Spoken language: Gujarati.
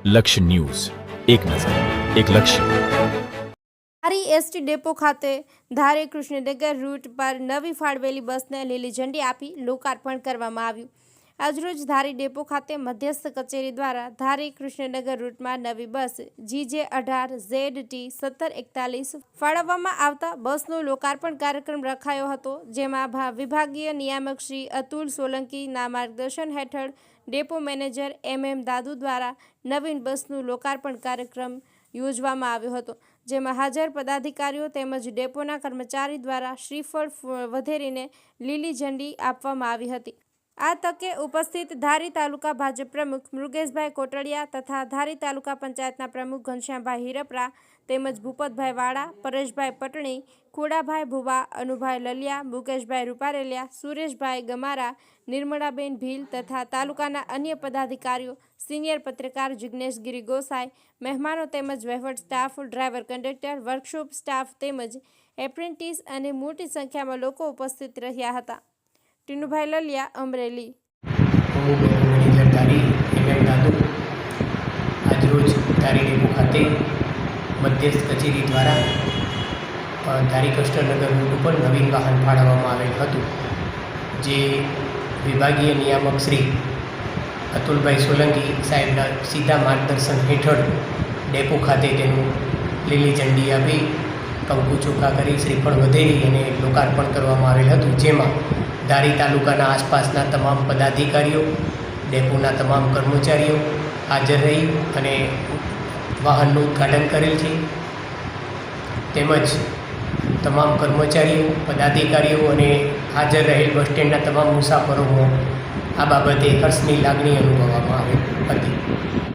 લક્ષ્ય ન્યૂઝ, એક નજર, એક લક્ષ્ય. ધારી એસટી ડેપો ખાતે ધારી કૃષ્ણનગર રૂટ પર નવી ફાળવેલી બસને લીલી ઝંડી આપી લોકાર્પણ કરવામાં આવ્યું. આજરોજ ધારી ડેપો ખાતે મધ્યસ્થ કચેરી દ્વારા ધારી કૃષ્ણનગર રૂટમાં નવી બસ GJ18 ZT 1741 ફાળવવામાં આવતા બસનું લોકાર્પણ કાર્યક્રમ રખાયો હતો, જેમાં વિભાગીય નિયામક શ્રી અતુલ સોલંકીના માર્ગદર્શન હેઠળ ડેપો મેનેજર MM દાદુ દ્વારા નવીન બસનું લોકાર્પણ કાર્યક્રમ યોજવામાં આવ્યો હતો, જેમાં હાજર પદાધિકારીઓ તેમજ ડેપોના કર્મચારી દ્વારા શ્રીફળ વધેરીને લીલી ઝંડી આપવામાં આવી હતી. આ તકે ઉપસ્થિત ધારી તાલુકા ભાજપ પ્રમુખ મૃગેશભાઈ કોટડિયા તથા ધારી તાલુકા પંચાયતના પ્રમુખ ઘનશ્યામભાઈ હિરપરા તેમજ ભૂપતભાઈ વાળા, પરેશભાઈ પટણી, ખોડાભાઈ ભુવા, અનુભાઈ લલિયા, મુકેશભાઈ રૂપારેલિયા, સુરેશભાઈ ગમારા, નિર્મળાબેન ભીલ તથા તાલુકાના અન્ય પદાધિકારીઓ, સિનિયર પત્રકાર જિગ્નેશ ગિરી ગોસાઈ, મહેમાનો તેમજ વહીવટ staff, driver conductor, workshop staff તેમજ એપ્રેન્ટિસ અને મોટી સંખ્યામાં લોકો ઉપસ્થિત રહ્યા હતા. ટીનુભાઈ લલિયા, અમરેલી. મેનેજર ધારી MM દાદુ આજરોજ ધારી ડેપો ખાતે મધ્યસ્થ કચેરી દ્વારા ધારી કૃષ્ણનગર રૂટ ઉપર નવીન વાહન ફાળવવામાં આવેલ હતું, જે વિભાગીય નિયામક શ્રી અતુલભાઈ સોલંકી સાહેબના સીધા માર્ગદર્શન હેઠળ ડેપો ખાતે તેનું લીલી ઝંડી આપી કંકુ ચોખ્ખા કરી શ્રીફળ વધેરી અને લોકાર્પણ કરવામાં આવેલ હતું, જેમાં ધારી તાલુકાના આસપાસના તમામ પદાધિકારીઓ, ડેપોના તમામ કર્મચારીઓ હાજર રહી અને વાહનનું ઉદ્ઘાટન કરેલ છે. તેમજ તમામ કર્મચારીઓ, પદાધિકારીઓ અને હાજર રહેલ બસ સ્ટેન્ડના તમામ મુસાફરોમાં આ બાબતે હર્ષની લાગણી અનુભવવામાં આવી હતી.